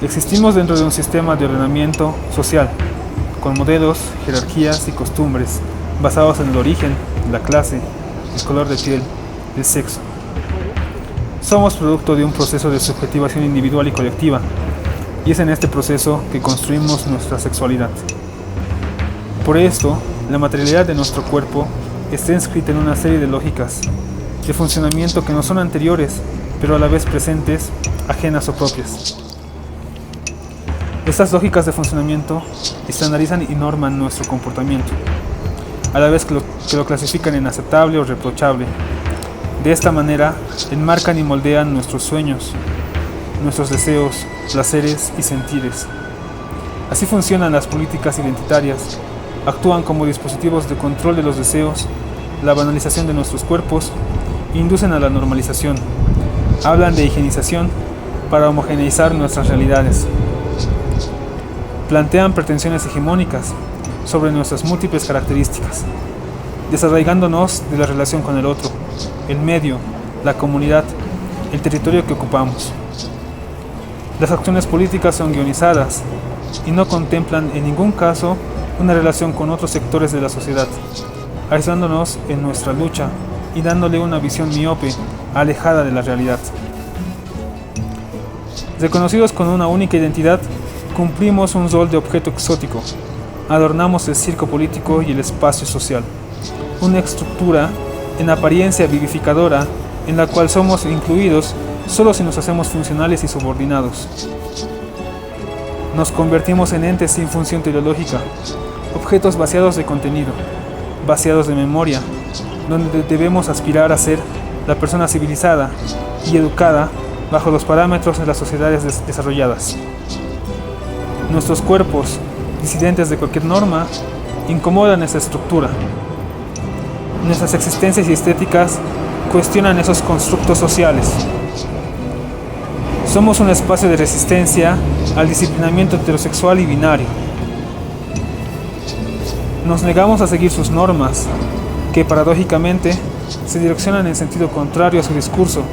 Existimos dentro de un sistema de ordenamiento social, con modelos, jerarquías y costumbres basados en el origen, la clase, el color de piel, el sexo. Somos producto de un proceso de subjetivación individual y colectiva, y es en este proceso que construimos nuestra sexualidad. Por esto, la materialidad de nuestro cuerpo está inscrita en una serie de lógicas de funcionamiento que no son anteriores, pero a la vez presentes, ajenas o propias. Estas lógicas de funcionamiento estandarizan y norman nuestro comportamiento, a la vez que lo clasifican en aceptable o reprochable. De esta manera, enmarcan y moldean nuestros sueños, nuestros deseos, placeres y sentires. Así funcionan las políticas identitarias. Actúan como dispositivos de control de los deseos, la banalización de nuestros cuerpos, inducen a la normalización, hablan de higienización para homogeneizar nuestras realidades. Plantean pretensiones hegemónicas sobre nuestras múltiples características, desarraigándonos de la relación con el otro, el medio, la comunidad, el territorio que ocupamos. Las acciones políticas son guionizadas y no contemplan en ningún caso una relación con otros sectores de la sociedad, aislándonos en nuestra lucha y dándole una visión miope, alejada de la realidad. Reconocidos con una única identidad, cumplimos un rol de objeto exótico, adornamos el circo político y el espacio social, una estructura en apariencia vivificadora en la cual somos incluidos solo si nos hacemos funcionales y subordinados. Nos convertimos en entes sin función teleológica, objetos vaciados de contenido, vaciados de memoria, donde debemos aspirar a ser la persona civilizada y educada bajo los parámetros de las sociedades desarrolladas. Nuestros cuerpos, disidentes de cualquier norma, incomodan esa estructura. Nuestras existencias y estéticas cuestionan esos constructos sociales. Somos un espacio de resistencia al disciplinamiento heterosexual y binario. Nos negamos a seguir sus normas, que paradójicamente se direccionan en sentido contrario a su discurso,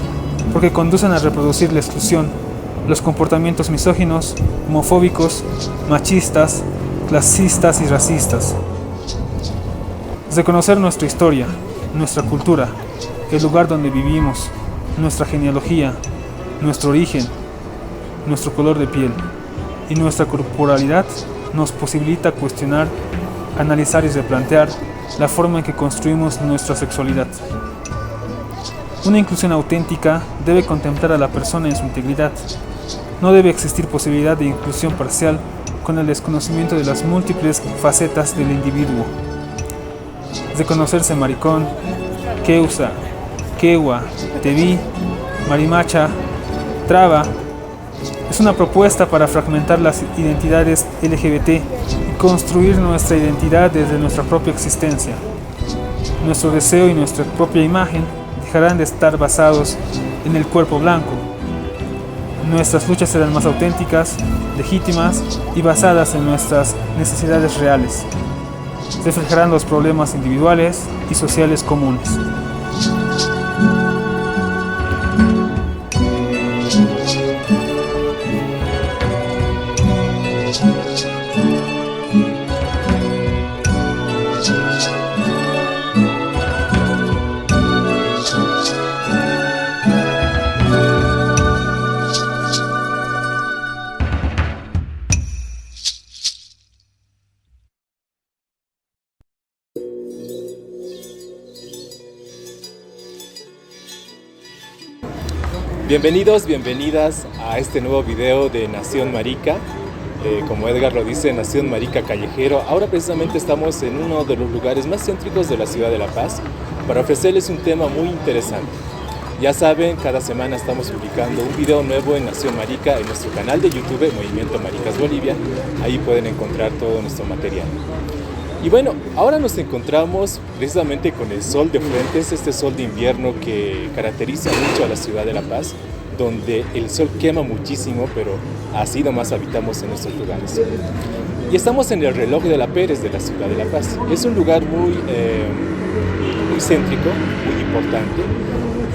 porque conducen a reproducir la exclusión, los comportamientos misóginos, homofóbicos, machistas, clasistas y racistas. Reconocer nuestra historia, nuestra cultura, el lugar donde vivimos, nuestra genealogía, nuestro origen, nuestro color de piel y nuestra corporalidad nos posibilita cuestionar, analizar y replantear la forma en que construimos nuestra sexualidad. Una inclusión auténtica debe contemplar a la persona en su integridad. No debe existir posibilidad de inclusión parcial con el desconocimiento de las múltiples facetas del individuo. Reconocerse maricón, queusa, quewa, teví, marimacha, traba, es una propuesta para fragmentar las identidades LGBT y construir nuestra identidad desde nuestra propia existencia. Nuestro deseo y nuestra propia imagen dejarán de estar basados en el cuerpo blanco. Nuestras luchas serán más auténticas, legítimas y basadas en nuestras necesidades reales. Reflejarán los problemas individuales y sociales comunes. Bienvenidos, bienvenidas a este nuevo video de Nación Marica. Como Edgar lo dice, Nación Marica Callejero. Ahora precisamente estamos en uno de los lugares más céntricos de la ciudad de La Paz para ofrecerles un tema muy interesante. Ya saben, cada semana estamos publicando un video nuevo en Nación Marica en nuestro canal de YouTube, Movimiento Maricas Bolivia. Ahí pueden encontrar todo nuestro material. Y bueno, ahora nos encontramos precisamente con el sol de frente, este sol de invierno que caracteriza mucho a la ciudad de La Paz, donde el sol quema muchísimo, pero así nomás habitamos en estos lugares. Y estamos en el reloj de la Pérez de la ciudad de La Paz. Es un lugar muy céntrico, muy importante.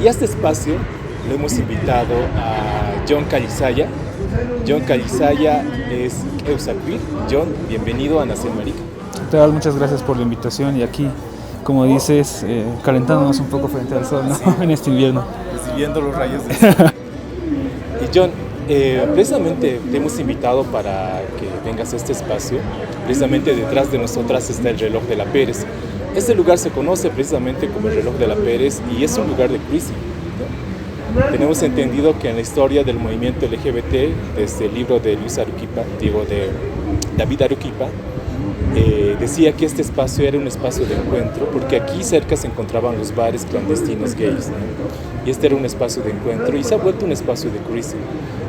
Y a este espacio le hemos invitado a John Calizaya, John Calizaya es Eusaquir. John, bienvenido a Nación Marica. ¿Qué tal? Muchas gracias por la invitación y aquí, como dices, calentándonos un poco frente al sol, ¿no? Sí. En este invierno. Recibiendo los rayos del sol. Y John, precisamente te hemos invitado para que vengas a este espacio. Precisamente detrás de nosotras está el reloj de la Pérez. Este lugar se conoce precisamente como el reloj de la Pérez y es un lugar de cruising, ¿no? Tenemos entendido que en la historia del movimiento LGBT, desde el libro de Luis Arequipa, de David Arequipa, decía que este espacio era un espacio de encuentro porque aquí cerca se encontraban los bares clandestinos gays, ¿no? Y este era un espacio de encuentro y se ha vuelto un espacio de cruising.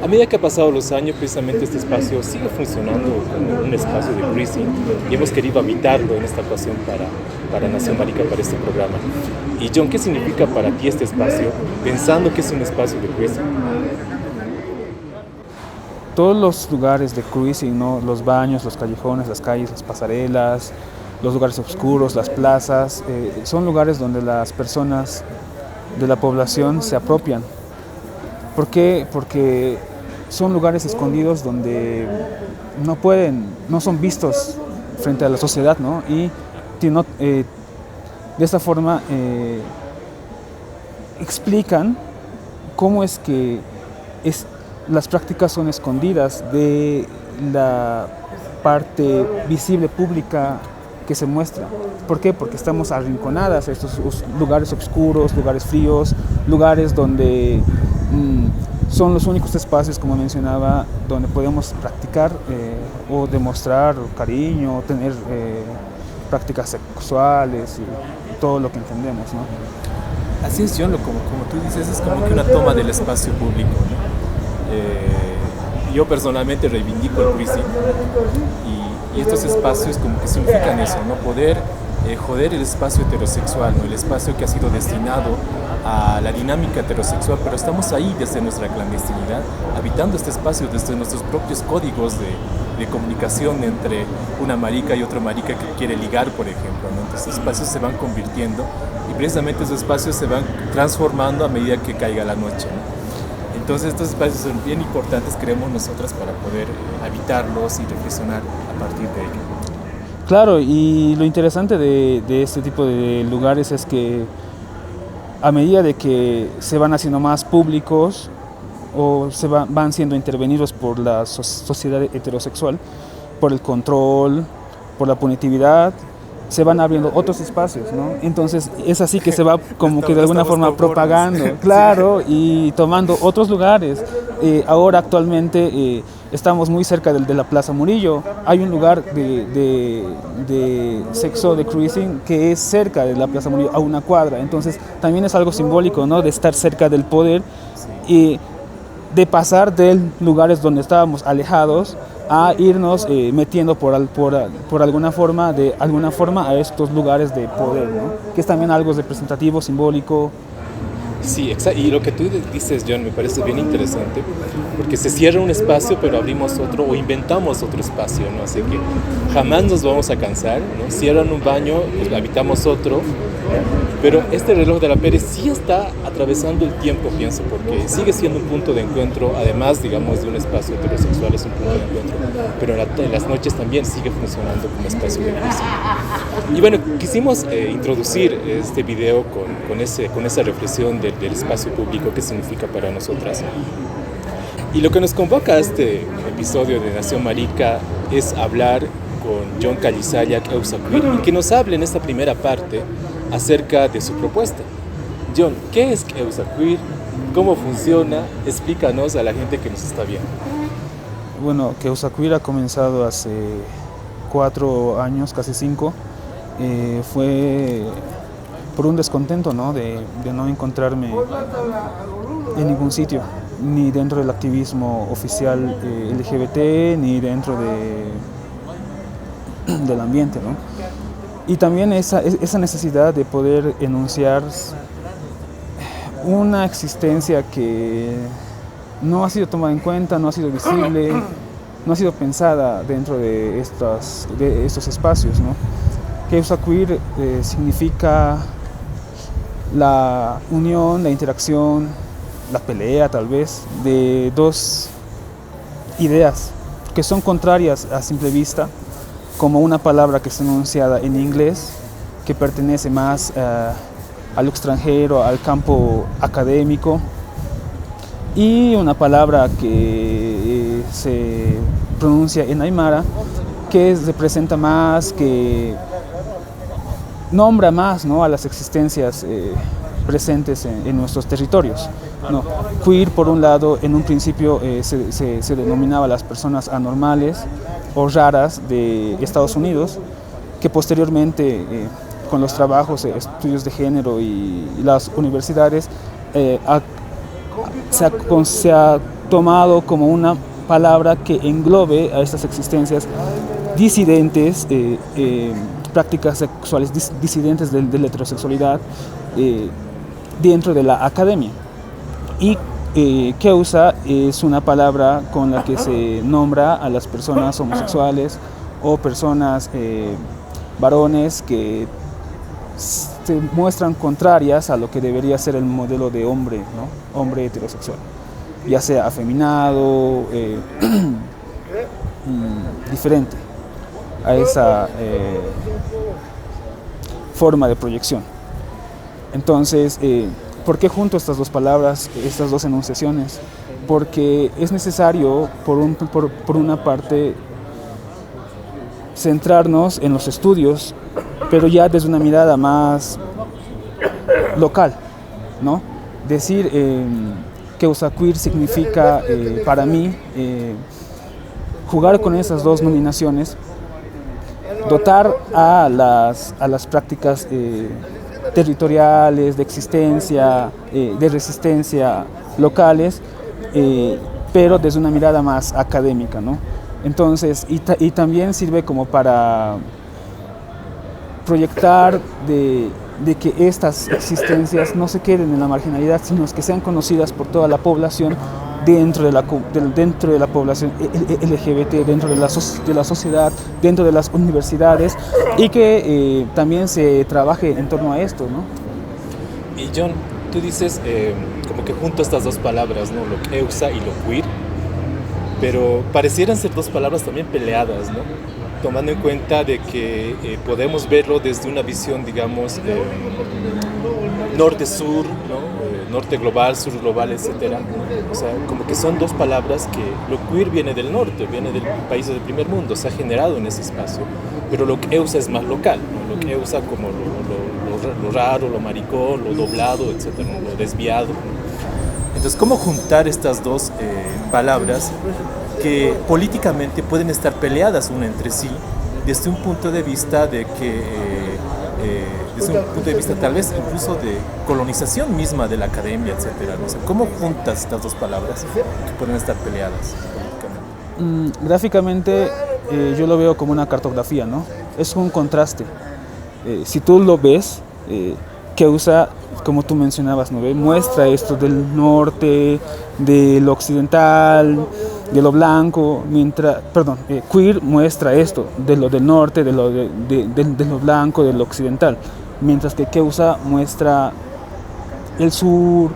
A medida que han pasado los años, precisamente este espacio sigue funcionando como un espacio de cruising y hemos querido habitarlo en esta ocasión para Nación Marica, para este programa. Y John, ¿qué significa para ti este espacio, pensando que es un espacio de cruising? Todos los lugares de cruising, ¿no? Los baños, los callejones, las calles, las pasarelas, los lugares oscuros, las plazas, son lugares donde las personas de la población se apropian. ¿Por qué? Porque son lugares escondidos donde no son vistos frente a la sociedad, ¿no? Y de esta forma explican cómo es que las prácticas son escondidas de la parte visible pública que se muestra. ¿Por qué? Porque estamos arrinconadas a estos lugares oscuros, lugares fríos, lugares donde son los únicos espacios, como mencionaba, donde podemos practicar o demostrar cariño, tener prácticas sexuales y todo lo que entendemos, ¿no? Así es, John, como tú dices, es como que una toma del espacio público, ¿no? Yo personalmente reivindico el cruising y estos espacios como que significan eso, ¿no? Poder joder el espacio heterosexual, ¿no? El espacio que ha sido destinado a la dinámica heterosexual, pero estamos ahí desde nuestra clandestinidad, habitando este espacio desde nuestros propios códigos de comunicación entre una marica y otro marica que quiere ligar, por ejemplo, ¿no? Entonces estos espacios se van convirtiendo y precisamente esos espacios se van transformando a medida que caiga la noche, ¿no? Entonces estos espacios son bien importantes, creemos nosotras, para poder habitarlos y reflexionar a partir de ello. Claro, y lo interesante de este tipo de lugares es que a medida de que se van haciendo más públicos o van siendo intervenidos por la sociedad heterosexual, por el control, por la punitividad, se van abriendo otros espacios, ¿no? Entonces es así que se va como que de alguna forma propagando, claro, y tomando otros lugares. Ahora actualmente estamos muy cerca de la Plaza Murillo. Hay un lugar de sexo, de cruising, que es cerca de la Plaza Murillo, a una cuadra. Entonces también es algo simbólico, ¿no? De estar cerca del poder y de pasar de lugares donde estábamos alejados a irnos metiendo por alguna forma a estos lugares de poder, ¿no? Que es también algo representativo, simbólico. Sí, exacto. Y lo que tú dices, John, me parece bien interesante, porque se cierra un espacio, pero abrimos otro o inventamos otro espacio, ¿no? Así que jamás nos vamos a cansar, ¿no? Cierran un baño, pues habitamos otro, pero este reloj de la Pérez sí está atravesando el tiempo, pienso, porque sigue siendo un punto de encuentro, además, digamos, de un espacio heterosexual, es un punto de encuentro, pero en las noches también sigue funcionando como espacio de cruising. Y bueno, quisimos introducir este video con esa reflexión del espacio público que significa para nosotras. Y lo que nos convoca a este episodio de Nación Marica es hablar con John Calizaya Eusaquir y que nos hable en esta primera parte acerca de su propuesta. John, ¿qué es Eusaquir? ¿Cómo funciona? Explícanos a la gente que nos está viendo. Bueno, Eusaquir ha comenzado hace 4 años, casi 5. Fue por un descontento, ¿no? De no encontrarme en ningún sitio, ni dentro del activismo oficial LGBT, ni dentro del ambiente, ¿no? Y también esa necesidad de poder enunciar una existencia que no ha sido tomada en cuenta, no ha sido visible, no ha sido pensada dentro de estos espacios, ¿no? Que Eusaquir significa la unión, la interacción, la pelea tal vez, de dos ideas que son contrarias a simple vista, como una palabra que está enunciada en inglés, que pertenece más al extranjero, al campo académico, y una palabra que se pronuncia en aymara, que representa más, que nombra más, ¿no?, a las existencias presentes en nuestros territorios, ¿no? Queer, por un lado, en un principio se denominaba a las personas anormales o raras de Estados Unidos, que posteriormente, con los trabajos, estudios de género y las universidades, se ha tomado como una palabra que englobe a estas existencias disidentes, prácticas sexuales disidentes de la heterosexualidad dentro de la academia. Y Keusa es una palabra con la que se nombra a las personas homosexuales o personas varones que se muestran contrarias a lo que debería ser el modelo de hombre, ¿no?, hombre heterosexual, ya sea afeminado, diferente a esa forma de proyección. Entonces, ¿por qué junto estas dos palabras, estas dos enunciaciones? Porque es necesario, por una parte, centrarnos en los estudios, pero ya desde una mirada más local, ¿no? Decir Keusa Queer significa, para mí, jugar con esas dos nominaciones, dotar a las prácticas territoriales, de existencia, de resistencia locales, pero desde una mirada más académica, ¿no? Entonces, y también sirve como para proyectar de que estas existencias no se queden en la marginalidad, sino que sean conocidas por toda la población, dentro de la población LGBT, dentro de la sociedad, dentro de las universidades, y que también se trabaje en torno a esto, ¿no? Y John, tú dices como que junto estas dos palabras, ¿no?, lo Keusa y lo queer, pero parecieran ser dos palabras también peleadas, ¿no?, tomando en cuenta de que podemos verlo desde una visión, digamos, norte-sur, ¿no?, norte global, sur global, etcétera. O sea, como que son dos palabras que lo queer viene del norte, viene del país del primer mundo, se ha generado en ese espacio, pero lo Keusa es más local, ¿no?, lo Keusa como lo raro, lo maricón, lo doblado, etcétera, ¿no?, lo desviado, ¿no? Entonces, ¿cómo juntar estas dos palabras que políticamente pueden estar peleadas una entre sí desde un punto de vista de que desde un punto de vista tal vez incluso de colonización misma de la academia, etcétera? No sé, ¿cómo juntas estas dos palabras que pueden estar peleadas políticamente? Gráficamente, yo lo veo como una cartografía, ¿no? Es un contraste. Si tú lo ves, Keusa, como tú mencionabas, ¿no?, muestra esto del norte, de lo occidental, de lo blanco, Queer muestra esto de lo del norte, de lo blanco, de lo occidental, mientras que Keusa muestra el sur,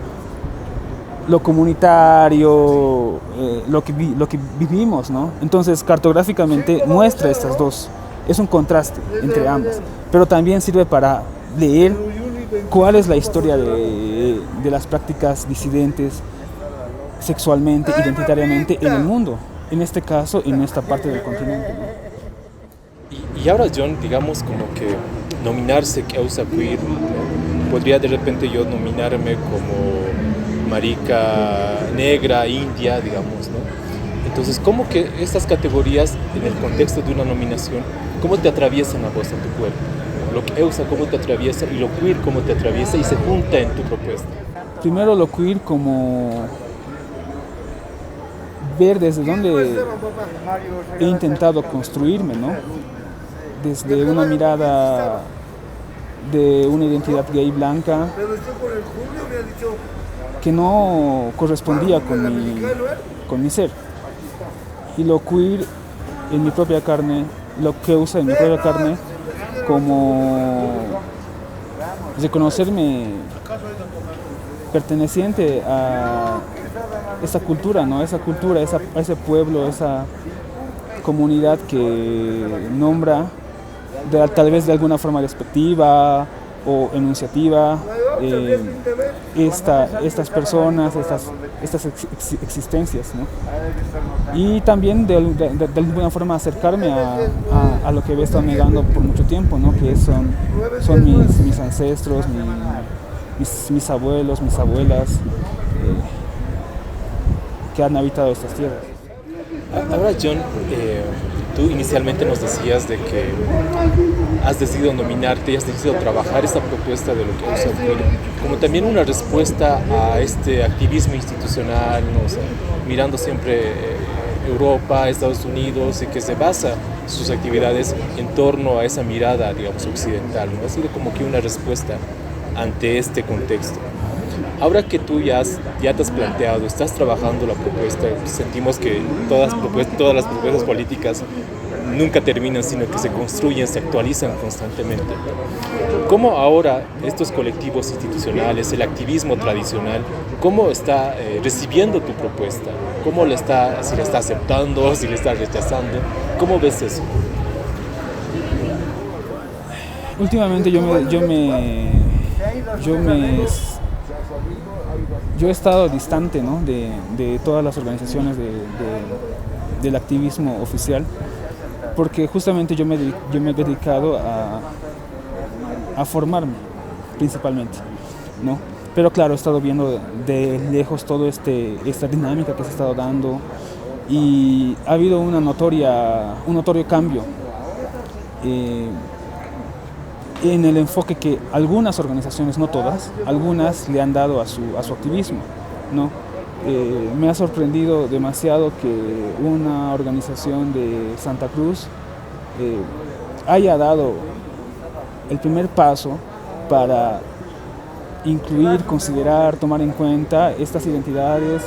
lo comunitario, lo que vivimos, ¿no? Entonces, cartográficamente muestra estas dos, es un contraste entre ambas, pero también sirve para leer cuál es la historia de las prácticas disidentes sexualmente, identitariamente en el mundo, en este caso, en esta parte del continente, ¿no? Y ahora, John, digamos como que nominarse Keusa Queer, ¿no?, podría de repente yo nominarme como marica negra, india, digamos, ¿no? Entonces, ¿cómo que estas categorías, en el contexto de una nominación, cómo te atraviesan a vos, a tu cuerpo? Lo Keusa, cómo te atraviesa, y lo queer, cómo te atraviesa y se junta en tu propuesta. Primero, lo queer como ver desde dónde he intentado construirme, ¿no? Desde una mirada de una identidad gay blanca que no correspondía con mi ser. Y lo queer en mi propia carne, lo Keusa en mi propia carne, como reconocerme perteneciente a esa cultura, ¿no? Esa cultura, ese pueblo, esa comunidad que nombra tal vez de alguna forma despectiva o enunciativa estas personas, estas existencias, ¿no? Y también de alguna forma acercarme a lo que había estado negando por mucho tiempo, ¿no? Que son mis ancestros, mis abuelos, mis abuelas, que han habitado estas tierras. Ahora, John, tú inicialmente nos decías de que has decidido nominarte y has decidido trabajar esta propuesta de lo que es el queer como también una respuesta a este activismo institucional, ¿no? O sea, mirando siempre Europa, Estados Unidos, y que se basa sus actividades en torno a esa mirada, digamos, occidental, ¿no? Ha sido como que una respuesta ante este contexto. Ahora que tú ya te has planteado, estás trabajando la propuesta, sentimos que todas las propuestas políticas nunca terminan, sino que se construyen, se actualizan constantemente. ¿Cómo ahora estos colectivos institucionales, el activismo tradicional, cómo está recibiendo tu propuesta? ¿Cómo si la está aceptando, si la está rechazando? ¿Cómo ves eso? Últimamente yo he estado distante, ¿no? de todas las organizaciones del activismo oficial, porque justamente yo me he dedicado a formarme principalmente, ¿no? Pero claro, he estado viendo de lejos toda esta dinámica que se ha estado dando, y ha habido un notorio cambio en el enfoque que algunas organizaciones, no todas, algunas le han dado a su activismo, ¿no? Me ha sorprendido demasiado que una organización de Santa Cruz haya dado el primer paso para incluir, considerar, tomar en cuenta estas identidades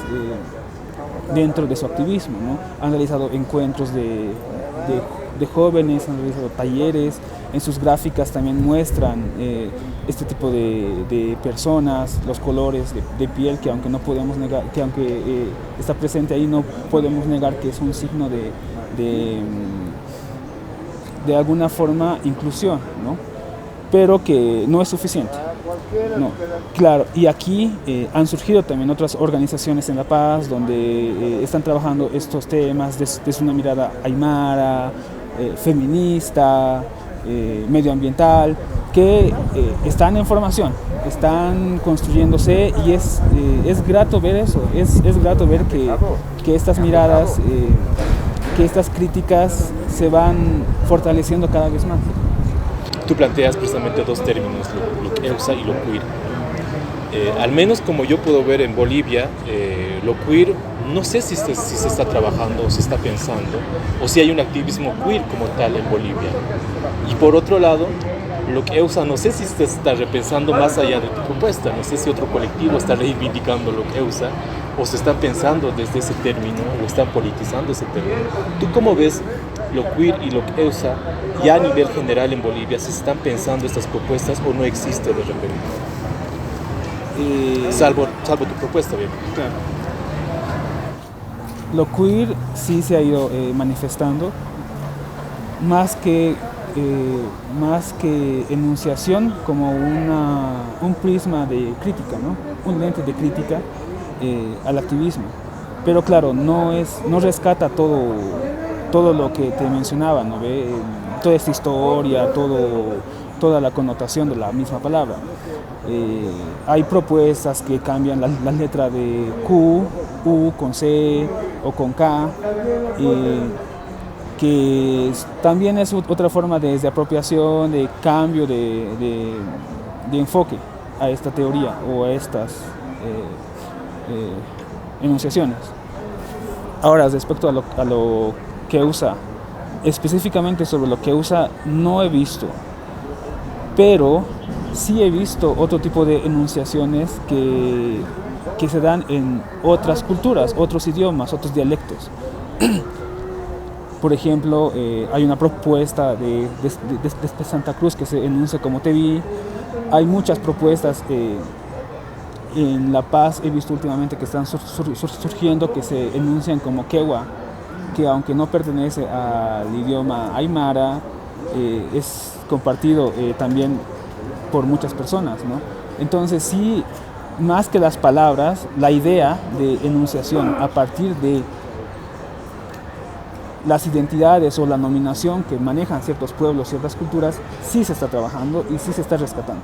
dentro de su activismo, ¿no? Han realizado encuentros de jóvenes, han realizado talleres. En sus gráficas también muestran este tipo de personas, los colores de piel, que aunque no podemos negar, que aunque está presente ahí, no podemos negar que es un signo de alguna forma inclusión, ¿no? Pero que no es suficiente. No, claro, y aquí han surgido también otras organizaciones en La Paz donde están trabajando estos temas desde una mirada aymara, feminista, medioambiental, que están en formación, están construyéndose, y es grato ver eso, es grato ver que estas miradas, que estas críticas se van fortaleciendo cada vez más. Tú planteas precisamente dos términos, lo queusa y lo queer. Al menos como yo puedo ver en Bolivia, lo queer, no sé si se está trabajando o se está pensando, o si hay un activismo queer como tal en Bolivia. Y por otro lado, lo que EUSA, no sé si se está repensando más allá de tu propuesta, no sé si otro colectivo está reivindicando lo que EUSA, o se está pensando desde ese término, o están politizando ese término. ¿Tú cómo ves lo queer y lo EUSA ya a nivel general en Bolivia? ¿Se están pensando estas propuestas o no existe de repente? Salvo tu propuesta, bien. Claro. Lo queer sí se ha ido manifestando, más que enunciación, como un prisma de crítica, ¿no? Un lente de crítica al activismo. Pero claro, no rescata todo lo que te mencionaba, ¿no? Toda esta historia, toda la connotación de la misma palabra. Hay propuestas que cambian la letra de Q, U con C o con K, que también es otra forma de apropiación, de cambio de enfoque a esta teoría o a estas enunciaciones. Ahora, respecto a lo que usa, específicamente sobre lo que usa, no he visto, pero sí he visto otro tipo de enunciaciones que se dan en otras culturas, otros idiomas, otros dialectos. Por ejemplo, hay una propuesta de Santa Cruz que se enuncia como te vi. Hay muchas propuestas en La Paz he visto últimamente que están surgiendo, que se enuncian como quechua, que aunque no pertenece al idioma aymara, es compartido también por muchas personas, ¿no? Entonces sí, más que las palabras, la idea de enunciación a partir de las identidades o la nominación que manejan ciertos pueblos, ciertas culturas, sí se está trabajando y sí se está rescatando.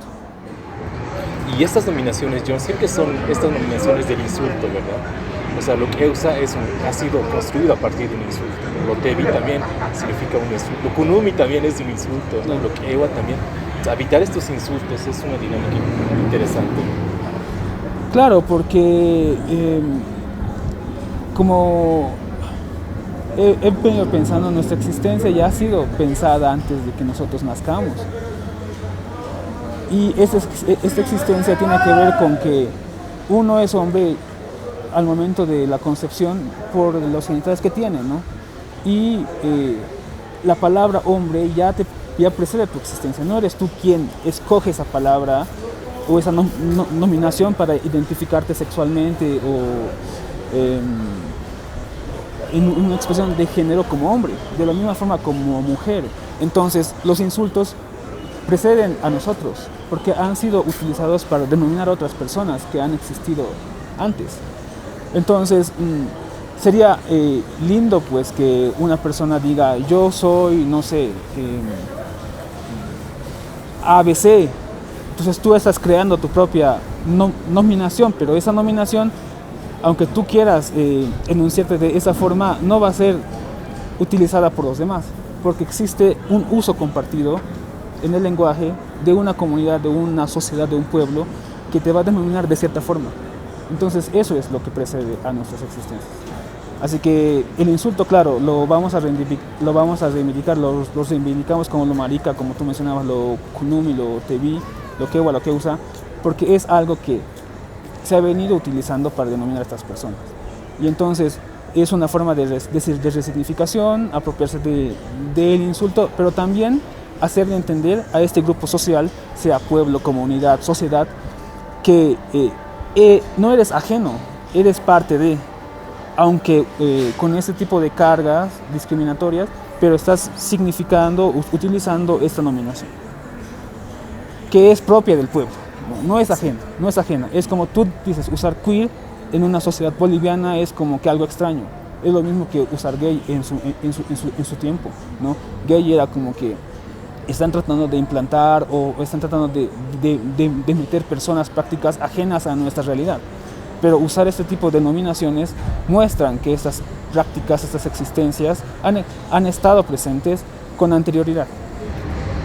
Y estas nominaciones, John, siempre son estas nominaciones del insulto, ¿verdad? O sea, lo que usa ha sido construido a partir de un insulto. Lo tevi también significa un insulto. Lo kunumi también es un insulto, ¿no? Lo que ewa también. O sea, evitar estos insultos es una dinámica interesante. Claro, porque como he venido pensando, nuestra existencia ya ha sido pensada antes de que nosotros nazcamos. Y esta existencia tiene que ver con que uno es hombre al momento de la concepción por los genitales que tiene, ¿no? Y la palabra hombre ya precede tu existencia. No eres tú quien escoge esa palabra o esa nominación para identificarte sexualmente o en una expresión de género como hombre, de la misma forma como mujer. Entonces, los insultos preceden a nosotros porque han sido utilizados para denominar a otras personas que han existido antes. Entonces, sería lindo pues que una persona diga, yo soy, no sé, ABC. Entonces tú estás creando tu propia nominación, pero esa nominación, aunque tú quieras enunciarte de esa forma, no va a ser utilizada por los demás, porque existe un uso compartido en el lenguaje de una comunidad, de una sociedad, de un pueblo, que te va a denominar de cierta forma. Entonces eso es lo que precede a nuestras existencias. Así que el insulto, claro, lo vamos a reivindicar, lo reivindicamos como lo marica, como tú mencionabas, lo kunumi, lo tevi, lo quechua, lo queusa, porque es algo que se ha venido utilizando para denominar a estas personas. Y entonces es una forma de resignificación, apropiarse del insulto, pero también hacerle entender a este grupo social, sea pueblo, comunidad, sociedad, que no eres ajeno, eres parte de, aunque con este tipo de cargas discriminatorias, pero estás significando, utilizando esta nominación, que es propia del pueblo, no es ajena, es como tú dices, usar queer en una sociedad boliviana es como que algo extraño, es lo mismo que usar gay en su tiempo, ¿no? Gay era como que están tratando de implantar o están tratando de meter prácticas ajenas a nuestra realidad. Pero usar este tipo de denominaciones muestran que estas prácticas, estas existencias han estado presentes con anterioridad.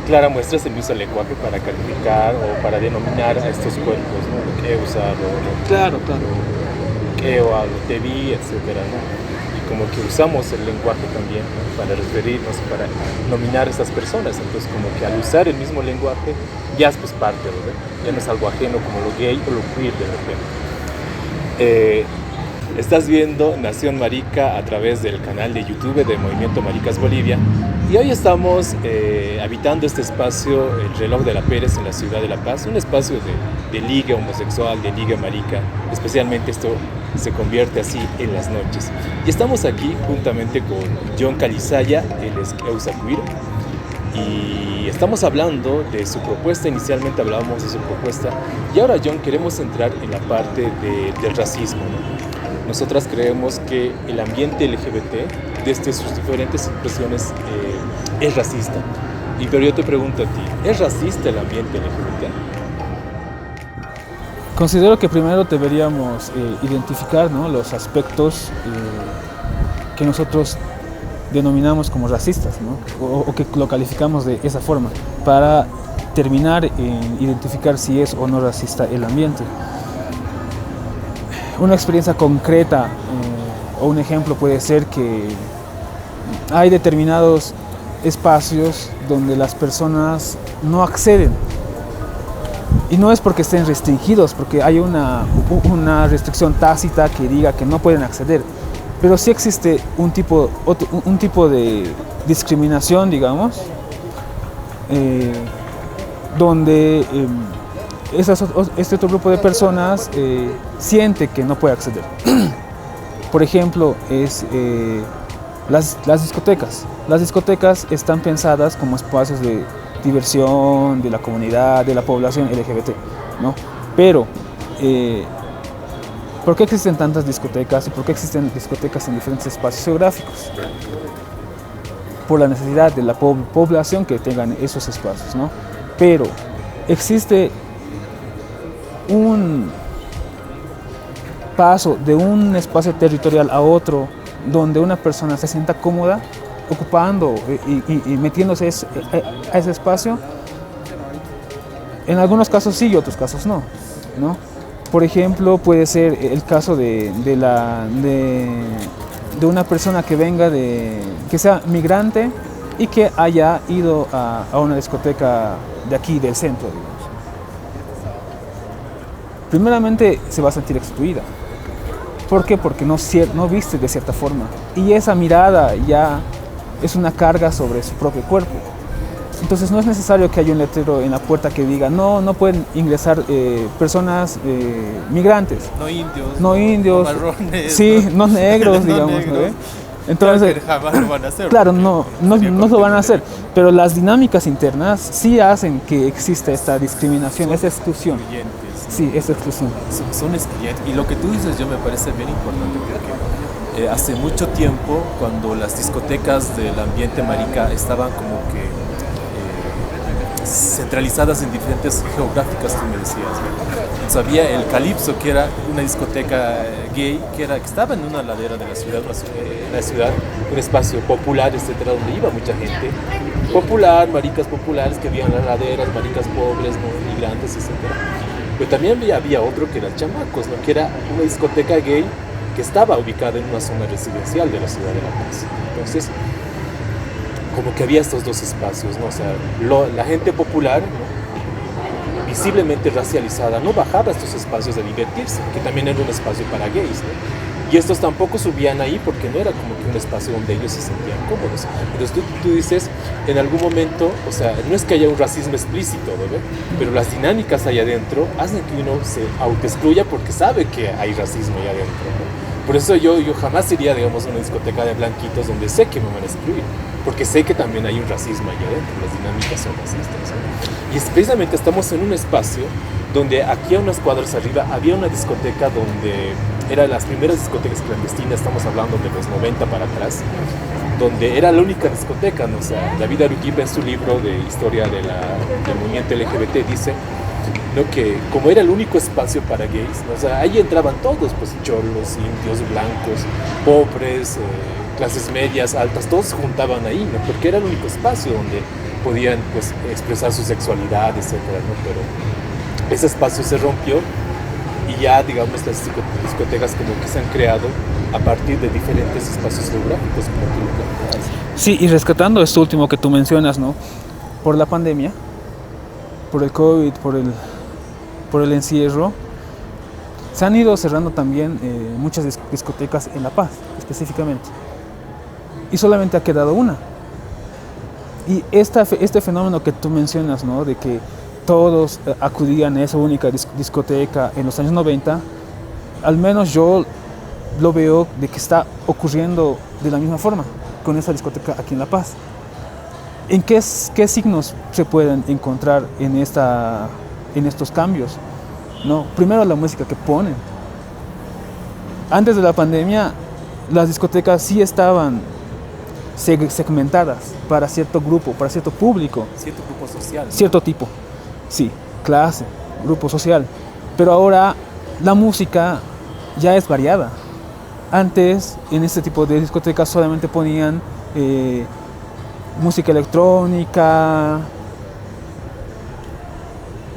Clara muestra el uso del lenguaje para calificar o para denominar a estos cuerpos, ¿no? Lo que usa, Claro. Lo que o lo tevi, etcétera, ¿no? Como que usamos el lenguaje también, ¿no? Para referirnos, para nominar a estas personas. Entonces, como que al usar el mismo lenguaje, ya es pues parte, ¿verdad? Ya no es algo ajeno como lo gay o lo queer de repente. Estás viendo Nación Marica a través del canal de YouTube de Movimiento Maricas Bolivia. Y hoy estamos habitando este espacio, el Reloj de la Pérez, en la ciudad de La Paz, un espacio de ligue homosexual, de ligue marica. Especialmente esto se convierte así en las noches. Y estamos aquí juntamente con John Calizaya, él es queusa queer, y estamos hablando de su propuesta. Inicialmente hablábamos de su propuesta y ahora, John, queremos entrar en la parte del racismo, ¿no? Nosotras creemos que el ambiente LGBT, desde sus diferentes expresiones, es racista. Pero yo te pregunto a ti, ¿es racista el ambiente LGBT? Considero que primero deberíamos identificar, ¿no?, los aspectos que nosotros denominamos como racistas, ¿no?, o que lo calificamos de esa forma, para terminar en identificar si es o no racista el ambiente. Una experiencia concreta o un ejemplo puede ser que hay determinados espacios donde las personas no acceden. Y no es porque estén restringidos, porque hay una restricción tácita que diga que no pueden acceder. Pero sí existe un tipo de discriminación, digamos, donde este otro grupo de personas siente que no puede acceder. Por ejemplo, las discotecas. Las discotecas están pensadas como espacios de diversión de la comunidad, de la población LGBT, ¿no? Pero, ¿por qué existen tantas discotecas y por qué existen discotecas en diferentes espacios geográficos? Por la necesidad de la población que tengan esos espacios, ¿no? Pero existe un paso de un espacio territorial a otro donde una persona se sienta cómoda ocupando y metiéndose a ese espacio. En algunos casos sí y otros casos no, ¿no? Por ejemplo, puede ser el caso de una persona que venga que sea migrante y que haya ido a una discoteca de aquí, del centro, digamos. Primeramente se va a sentir excluida. ¿Por qué? Porque no viste de cierta forma. Y esa mirada ya es una carga sobre su propio cuerpo. Entonces no es necesario que haya un letrero en la puerta que diga no pueden ingresar personas migrantes. No indios. No marrones. Sí, no negros, digamos. negros. ¿no? Entonces, claro que jamás lo van a hacer. Claro, no lo van a hacer. Pero las dinámicas internas sí hacen que exista esta discriminación, esa exclusión. Sí, esa exclusión. Son excluyentes. Y lo que tú dices yo me parece bien importante porque hace mucho tiempo, cuando las discotecas del ambiente marica estaban como que centralizadas en diferentes geográficas, tú me decías, ¿no? Entonces había el Calipso, que era una discoteca gay, que estaba en una ladera de la ciudad, un espacio popular, etcétera, donde iba mucha gente popular, maricas populares que vivían en las laderas, maricas pobres, ¿no? Migrantes, etcétera. Pero también había otro que era Chamacos, ¿no? Que era una discoteca gay que estaba ubicada en una zona residencial de la ciudad de La Paz. Entonces, como que había estos dos espacios, ¿no? O sea, la gente popular, ¿no? Visiblemente racializada, no bajaba a estos espacios de divertirse, que también era un espacio para gays, ¿no? Y estos tampoco subían ahí porque no era como que un espacio donde ellos se sentían cómodos. Entonces tú dices, en algún momento, o sea, no es que haya un racismo explícito, ¿no? Pero las dinámicas ahí adentro hacen que uno se autoexcluya porque sabe que hay racismo ahí adentro, ¿no? Por eso yo jamás iría, digamos, a una discoteca de blanquitos donde sé que me van a excluir, porque sé que también hay un racismo ahí adentro, las dinámicas son racistas, ¿no? Y precisamente estamos en un espacio donde aquí a unas cuadras arriba había una discoteca donde eran las primeras discotecas clandestinas, estamos hablando de los 90 para atrás, donde era la única discoteca, ¿no? O sea, David Aruquipa en su libro de historia del movimiento LGBT dice, ¿no? Que como era el único espacio para gays, ¿no? O sea, ahí entraban todos, pues cholos, indios, blancos, pobres, clases medias, altas, todos se juntaban ahí, ¿no? Porque era el único espacio donde podían, pues, expresar su sexualidad, etcétera, ¿no? Pero ese espacio se rompió y ya, digamos, las discotecas como que se han creado a partir de diferentes espacios geográficos, como tú lo planteas. Sí, y rescatando esto último que tú mencionas, ¿no? Por la pandemia, por el COVID, por el encierro, se han ido cerrando también muchas discotecas en La Paz, específicamente. Y solamente ha quedado una. Y este fenómeno que tú mencionas, ¿no? De que todos acudían a esa única discoteca en los años 90, al menos yo lo veo de que está ocurriendo de la misma forma con esa discoteca aquí en La Paz. ¿En qué signos se pueden encontrar en estos cambios? No, primero la música que ponen. Antes de la pandemia, las discotecas sí estaban segmentadas para cierto grupo, para cierto público. Cierto grupo social, ¿no? Cierto tipo, sí, clase, grupo social. Pero ahora la música ya es variada. Antes, en este tipo de discotecas solamente ponían música electrónica,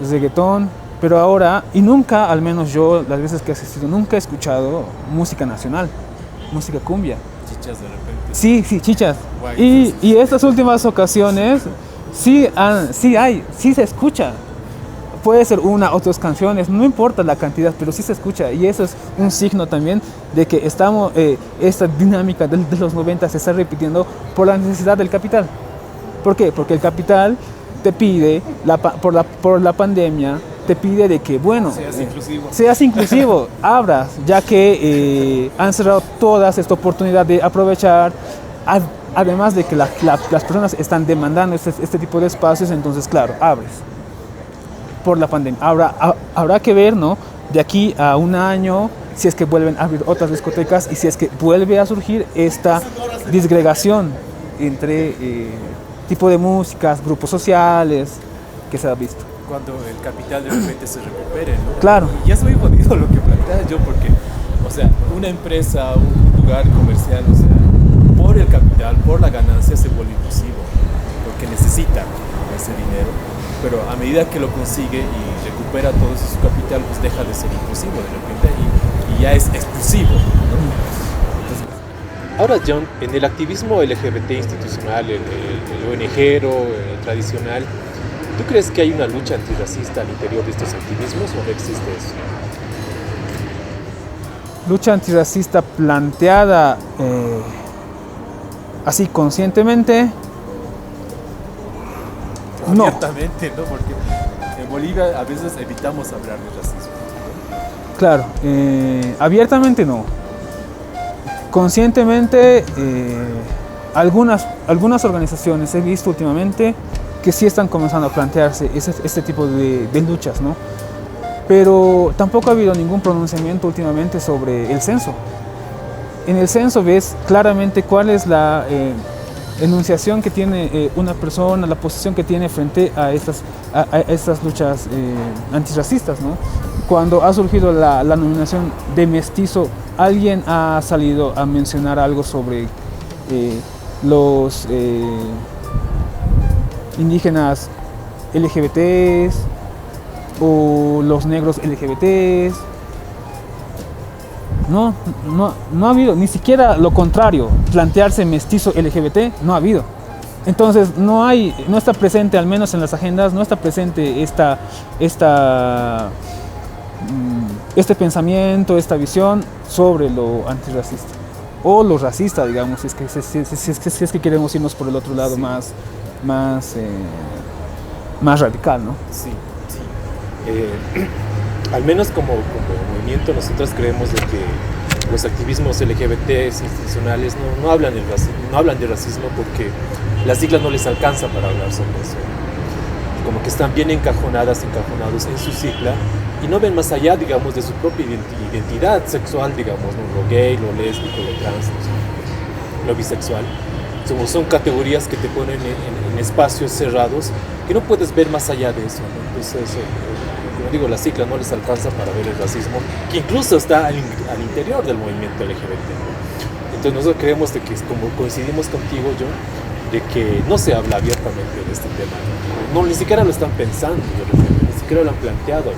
reggaetón, pero ahora, y nunca, al menos yo, las veces que he asistido, nunca he escuchado música nacional, música cumbia. Chichas de repente. Sí, chichas. Guay, Y estas últimas ocasiones, sí se escucha. Puede ser una o dos canciones, no importa la cantidad, pero sí se escucha. Y eso es un signo también de que esta dinámica de los 90 se está repitiendo por la necesidad del capital. ¿Por qué? Porque el capital te pide, por la pandemia, te pide de que, bueno, Seas inclusivo, abras, ya que han cerrado todas esta oportunidad de aprovechar, además de que las personas están demandando este tipo de espacios, entonces, claro, abres por la pandemia. Habrá que ver, ¿no? De aquí a un año, si es que vuelven a abrir otras discotecas y si es que vuelve a surgir esta disgregación entre tipo de músicas, grupos sociales que se ha visto. Cuando el capital de repente se recupere, ¿no? Claro. Y es muy bonito lo que planteas yo, porque, o sea, una empresa, un lugar comercial, o sea, por el capital, por la ganancia se vuelve inclusivo, porque necesita ese dinero, pero a medida que lo consigue y recupera todo su capital, pues deja de ser inclusivo de repente y ya es exclusivo, ¿no? Entonces, ahora, John, en el activismo LGBT institucional, el ONGero, el tradicional, ¿tú crees que hay una lucha antirracista al interior de estos activismos o no existe eso? Lucha antirracista planteada así conscientemente. No. Abiertamente, ¿no? Porque en Bolivia a veces evitamos hablar de racismo. Claro, abiertamente no. Conscientemente, algunas organizaciones he visto últimamente que sí están comenzando a plantearse este tipo de luchas, ¿no? Pero tampoco ha habido ningún pronunciamiento últimamente sobre el censo. En el censo ves claramente cuál es la enunciación que tiene una persona, la posición que tiene frente a estas luchas antirracistas, ¿no? Cuando ha surgido la nominación de mestizo, alguien ha salido a mencionar algo sobre los indígenas LGBTs o los negros LGBTs. No ha habido, ni siquiera lo contrario, plantearse mestizo LGBT, no ha habido. Entonces no está presente, al menos en las agendas, no está presente este pensamiento, esta visión sobre lo antirracista o lo racista, digamos, si es que queremos irnos por el otro lado, sí, más radical, ¿no? Sí. Al menos como movimiento nosotros creemos de que los activismos LGBT institucionales no hablan de racismo porque las siglas no les alcanza para hablar sobre eso. Como que están bien encajonados en su sigla y no ven más allá, digamos, de su propia identidad sexual, digamos, ¿no? Lo gay, lo lésbico, lo trans, lo bisexual. Son categorías que te ponen en espacios cerrados que no puedes ver más allá de eso, ¿no? Entonces, como digo, la sigla no les alcanza para ver el racismo, que incluso está al interior del movimiento LGBT. Entonces nosotros creemos de que, como coincidimos contigo, John, de que no se habla abiertamente de este tema. No, ni siquiera lo están pensando, ni siquiera lo han planteado.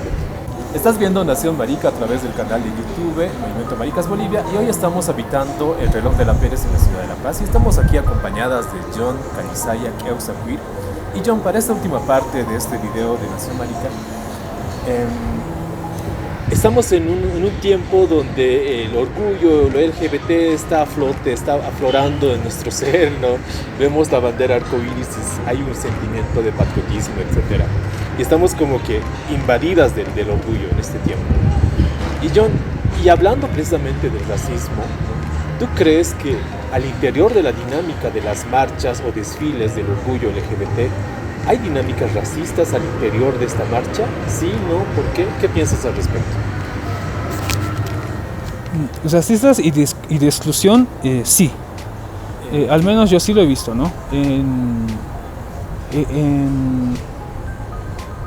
Estás viendo Nación Marica a través del canal de YouTube Movimiento Maricas Bolivia, y hoy estamos habitando el reloj de la Pérez en la ciudad de La Paz y estamos aquí acompañadas de John Canizayak Eusaquir. Y John, para esta última parte de este video de Nación Marica, estamos en un tiempo donde el orgullo, lo LGBT está a flote, está aflorando en nuestro ser, ¿no? Vemos la bandera arcoíris, hay un sentimiento de patriotismo, etc. Y estamos como que invadidas del orgullo en este tiempo. Y John, y hablando precisamente del racismo, ¿tú crees que al interior de la dinámica de las marchas o desfiles del orgullo LGBT hay dinámicas racistas al interior de esta marcha? ¿Sí? ¿No? ¿Por qué? ¿Qué piensas al respecto? Racistas y de exclusión, sí. Al menos yo sí lo he visto, ¿no?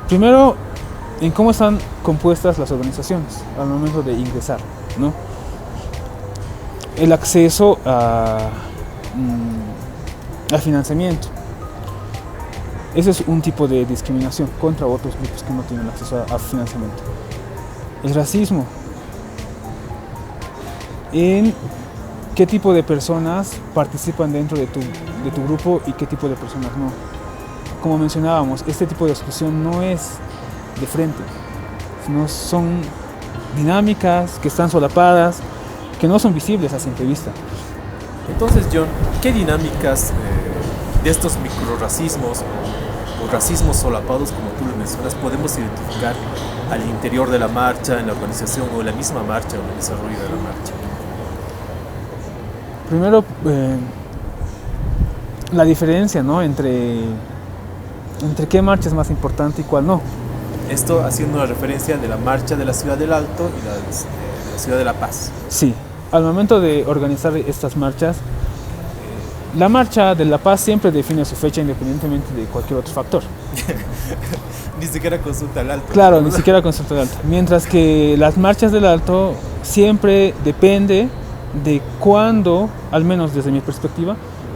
Primero, en cómo están compuestas las organizaciones al momento de ingresar, ¿no? El acceso al financiamiento. Ese es un tipo de discriminación contra otros grupos que no tienen acceso a financiamiento. El racismo. En qué tipo de personas participan dentro de tu grupo y qué tipo de personas no. Como mencionábamos, este tipo de exclusión no es de frente, sino son dinámicas que están solapadas, que no son visibles a simple vista. Entonces, John, ¿qué dinámicas de estos microracismos o racismos solapados, como tú lo mencionas, podemos identificar al interior de la marcha, en la organización o en la misma marcha o en el desarrollo de la marcha? Primero, la diferencia, ¿no?, entre qué marcha es más importante y cuál no. Esto haciendo una referencia de la marcha de la Ciudad del Alto y de la Ciudad de La Paz. Sí, al momento de organizar estas marchas, la marcha de La Paz siempre define su fecha independientemente de cualquier otro factor. Ni siquiera consulta al Alto. Claro, ni siquiera consulta al Alto. Mientras que las marchas del Alto siempre depende de cuándo, al menos desde mi perspectiva,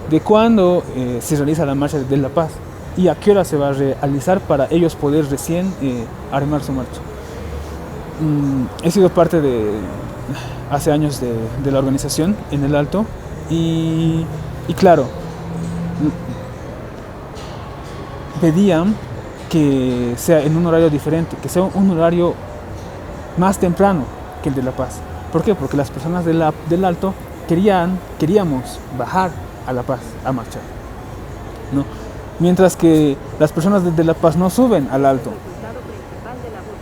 de cuándo se realiza la marcha de La Paz y a qué hora se va a realizar para ellos poder recién armar su marcha. He sido parte hace años de la organización en el Alto y claro, pedían que sea en un horario diferente, que sea un horario más temprano que el de La Paz. ¿Por qué? Porque las personas del Alto queríamos bajar a La Paz a marchar, ¿no? Mientras que las personas de La Paz no suben al Alto.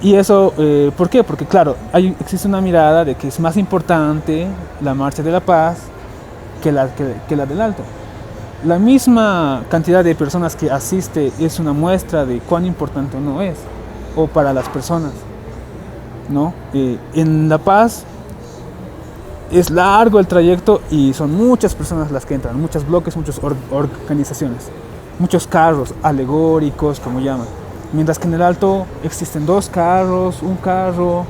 Y eso, ¿por qué? Porque claro, existe una mirada de que es más importante la marcha de La Paz que la del Alto. La misma cantidad de personas que asiste es una muestra de cuán importante no es, o para las personas, ¿no? En La Paz es largo el trayecto y son muchas personas las que entran, muchos bloques, muchas organizaciones, muchos carros alegóricos, como llaman. Mientras que en el Alto existen 2 carros, un carro,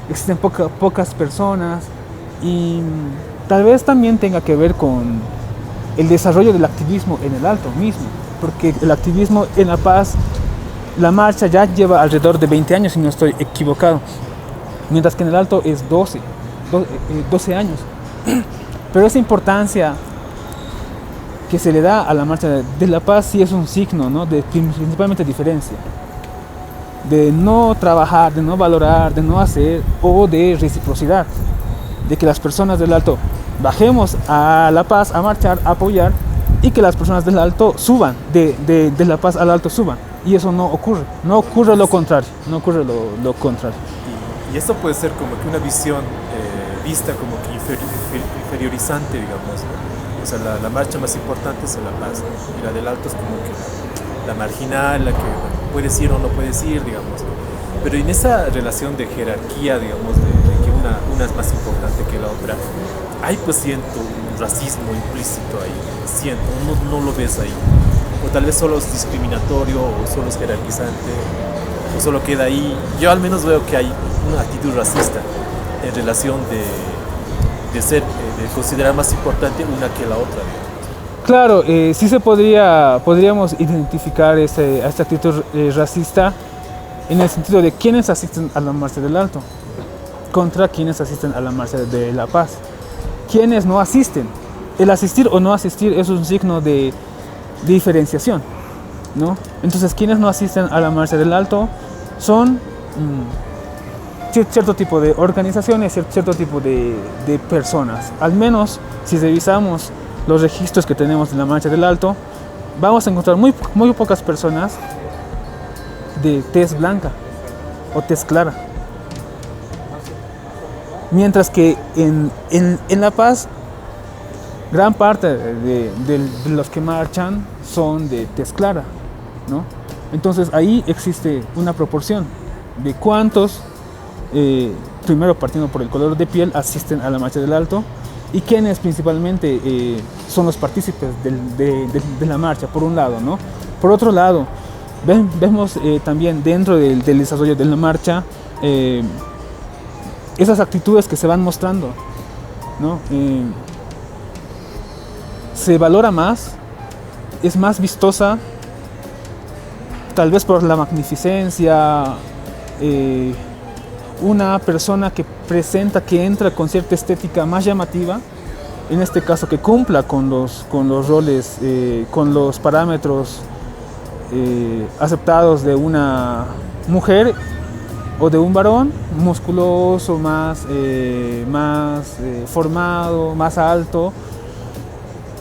existen pocas personas y tal vez también tenga que ver con el desarrollo del activismo en el Alto mismo, porque el activismo en La Paz, la marcha ya lleva alrededor de 20 años, si no estoy equivocado, mientras que en el Alto es 12 años. Pero esa importancia que se le da a la marcha de La Paz sí es un signo, ¿no?, de principalmente diferencia, de no trabajar, de no valorar, de no hacer, o de reciprocidad, de que las personas del Alto bajemos a La Paz a marchar, a apoyar, y que las personas del Alto suban, de La Paz al Alto suban, y eso no ocurre lo contrario, lo contrario. Y esto puede ser como que una visión vista como que inferiorizante, digamos, ¿no? O sea, la marcha más importante es en La Paz, y la del Alto es como que la marginal, la que puedes ir o no puedes ir, digamos, ¿no? Pero en esa relación de jerarquía, digamos, de que una es más importante que la otra, hay pues siento un racismo implícito ahí, no lo ves ahí, o tal vez solo es discriminatorio, o solo es jerarquizante, o solo queda ahí. Yo al menos veo que hay una actitud racista en relación de considerar más importante una que la otra, digamos. Claro, sí podríamos identificar esta actitud racista en el sentido de quienes asisten a la marcha del Alto contra quienes asisten a la marcha de La Paz. Quienes no asisten. El asistir o no asistir es un signo de diferenciación, ¿no? Entonces, quienes no asisten a la marcha del Alto son cierto tipo de organizaciones, cierto tipo de personas. Al menos, si revisamos los registros que tenemos en la marcha del Alto, vamos a encontrar muy pocas personas de tez blanca o tez clara. Mientras que en La Paz, gran parte de los que marchan son de tez clara, ¿no? Entonces ahí existe una proporción de cuántos, primero partiendo por el color de piel, asisten a la marcha del Alto y quienes principalmente son los partícipes de la marcha, por un lado, ¿no? Por otro lado, vemos también dentro del desarrollo de la marcha esas actitudes que se van mostrando, ¿no? Se valora más, es más vistosa, tal vez por la magnificencia, una persona que presenta, que entra con cierta estética más llamativa, en este caso que cumpla con los roles, con los parámetros aceptados de una mujer o de un varón, musculoso, más formado, más alto,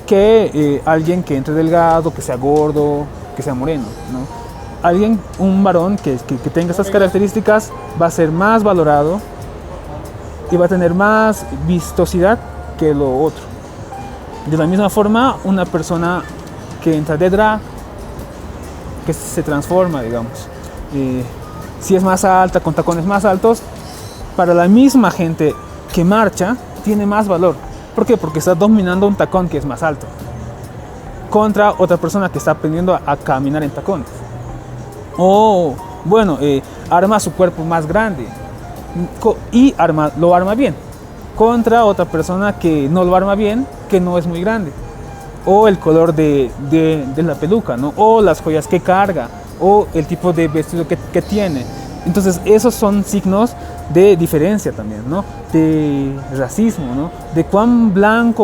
que alguien que entre delgado, que sea gordo, que sea moreno, ¿no? un varón que tenga esas características va a ser más valorado y va a tener más vistosidad que lo otro. De la misma forma, una persona que entra de drag, que se transforma, digamos, si es más alta, con tacones más altos, para la misma gente que marcha, tiene más valor. ¿Por qué? Porque está dominando un tacón que es más alto contra otra persona que está aprendiendo a caminar en tacones. O, bueno, arma su cuerpo más grande y lo arma bien contra otra persona que no lo arma bien, que no es muy grande. O el color de la peluca, ¿no? O las joyas que carga, o el tipo de vestido que tiene. Entonces esos son signos de diferencia también, ¿no? De racismo, ¿no? De cuán blanca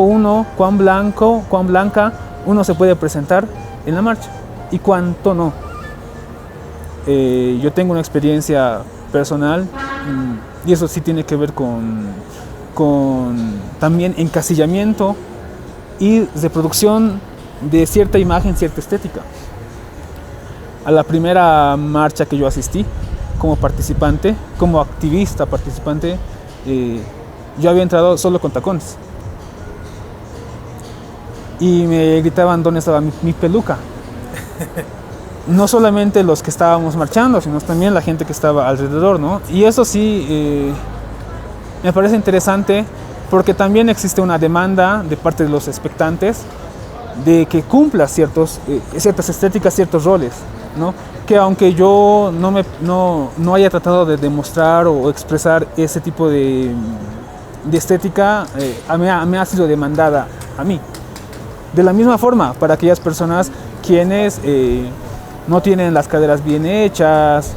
uno se puede presentar en la marcha y cuánto no. Yo tengo una experiencia personal y eso sí tiene que ver con también encasillamiento y reproducción de cierta imagen, cierta estética. A la primera marcha que yo asistí como participante, como activista participante, yo había entrado solo con tacones y me gritaban dónde estaba mi peluca. No solamente los que estábamos marchando, sino también la gente que estaba alrededor, ¿no? Y eso sí me parece interesante porque también existe una demanda de parte de los expectantes de que cumpla ciertas estéticas, ciertos roles, ¿no? Que aunque yo no haya tratado de demostrar o expresar ese tipo de estética, me ha sido demandada a mí. De la misma forma, para aquellas personas quienes no tienen las caderas bien hechas,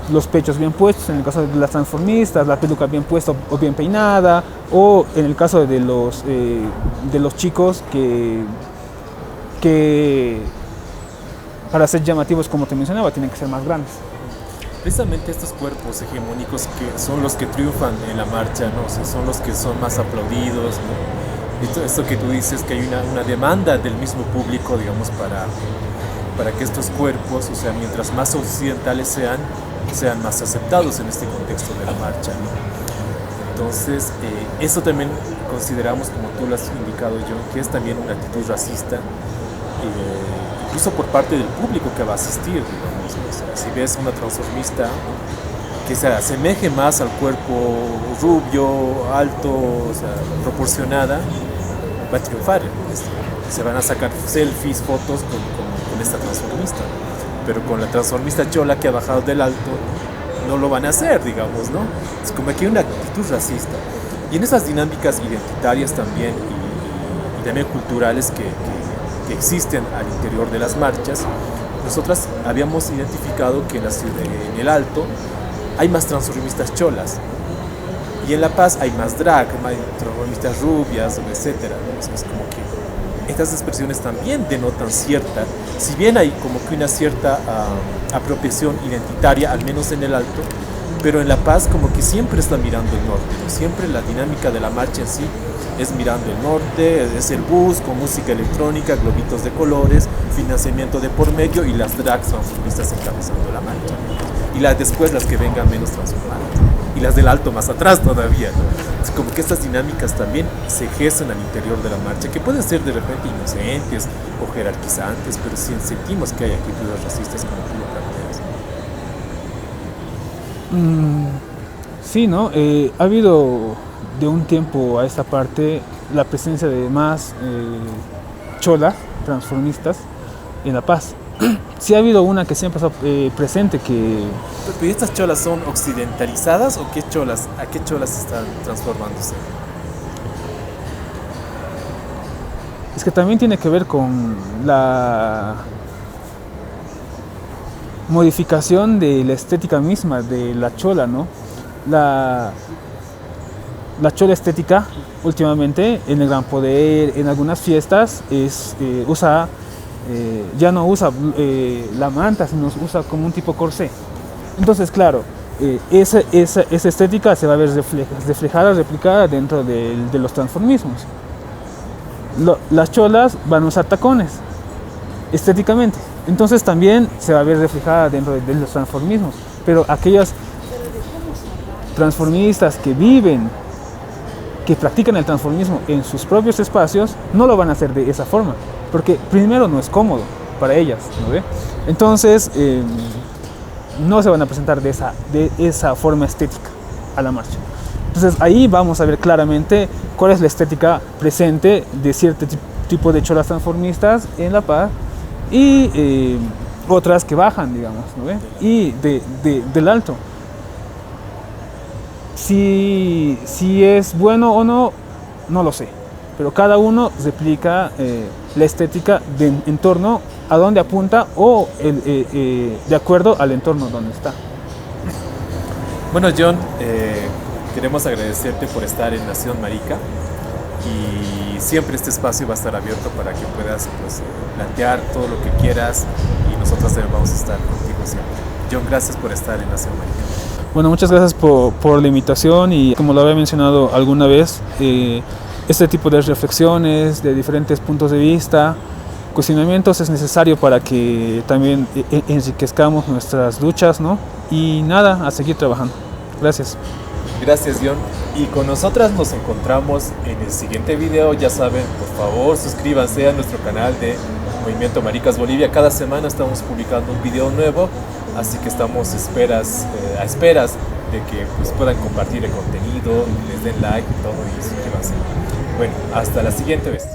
los pechos bien puestos, en el caso de las transformistas, la peluca bien puesta o bien peinada, o en el caso de los chicos que para ser llamativos, como te mencionaba, tienen que ser más grandes. Precisamente estos cuerpos hegemónicos que son los que triunfan en la marcha, ¿no? O sea, son los que son más aplaudidos, ¿no? Esto que tú dices, que hay una demanda del mismo público, digamos, para que estos cuerpos, o sea, mientras más occidentales sean más aceptados en este contexto de la marcha, ¿no? Entonces, eso también consideramos, como tú lo has indicado, John, que es también una actitud racista, incluso por parte del público que va a asistir, digamos. O sea, si ves una transformista que se asemeje más al cuerpo rubio, alto, o sea, proporcionada, va a triunfar. Se van a sacar selfies, fotos con esta transformista, pero con la transformista chola que ha bajado del alto no lo van a hacer, digamos, ¿no? Es como que hay una actitud racista. Y en esas dinámicas identitarias también y también culturales que existen al interior de las marchas, nosotras habíamos identificado que en el Alto hay más transformistas cholas y en La Paz hay más drag, hay transformistas rubias, etcétera, ¿no? Es como que estas expresiones también denotan cierta, si bien hay como que una cierta apropiación identitaria, al menos en el Alto, pero en La Paz como que siempre está mirando el norte, ¿no? Siempre la dinámica de la marcha en sí es mirando el norte, es el bus con música electrónica, globitos de colores, financiamiento de por medio y las drags transformistas encabezando la marcha. Y después las que vengan menos transformadas. Y las del Alto más atrás todavía, ¿no? Es como que estas dinámicas también se ejercen al interior de la marcha, que pueden ser de repente inocentes o jerarquizantes, pero sí sentimos que hay actitudes racistas como tú lo planteas. Sí, ¿no? Ha habido de un tiempo a esta parte la presencia de más cholas transformistas en La Paz. Sí ha habido una que siempre está presente que... ¿Pero estas cholas son occidentalizadas o a qué cholas están transformándose? Es que también tiene que ver con la modificación de la estética misma de la chola, ¿no? La chola estética últimamente en el Gran Poder, en algunas fiestas, ya no usa la manta, sino usa como un tipo corsé. Entonces, claro, esa estética se va a ver reflejada, replicada dentro de los transformismos. Las cholas van a usar tacones, estéticamente, Entonces también se va a ver reflejada dentro de los transformismos. Pero aquellos transformistas que viven, que practican el transformismo en sus propios espacios, no lo van a hacer de esa forma, porque primero no es cómodo para ellas, ¿no ve? Entonces no se van a presentar de esa forma estética a la marcha. Entonces ahí vamos a ver claramente cuál es la estética presente de cierto tipo de cholas transformistas en La Paz y otras que bajan, digamos, ¿no ve? Y del Alto. Si es bueno o no, no lo sé, pero cada uno replica la estética en torno a dónde apunta o de acuerdo al entorno donde está. Bueno, John, queremos agradecerte por estar en Nación Marica y siempre este espacio va a estar abierto para que puedas pues, plantear todo lo que quieras y nosotros también vamos a estar contigo siempre. John, gracias por estar en Nación Marica. Bueno, muchas gracias por la invitación y como lo había mencionado alguna vez, este tipo de reflexiones de diferentes puntos de vista, cuestionamientos es necesario para que también enriquezcamos nuestras luchas, ¿no? Y nada, a seguir trabajando. Gracias. Gracias, John. Y con nosotras nos encontramos en el siguiente video. Ya saben, por favor, suscríbanse a nuestro canal de Movimiento Maricas Bolivia. Cada semana estamos publicando un video nuevo, así que estamos a esperas de que pues, puedan compartir el contenido, les den like y todo y suscríbanse. Bueno, hasta la siguiente vez.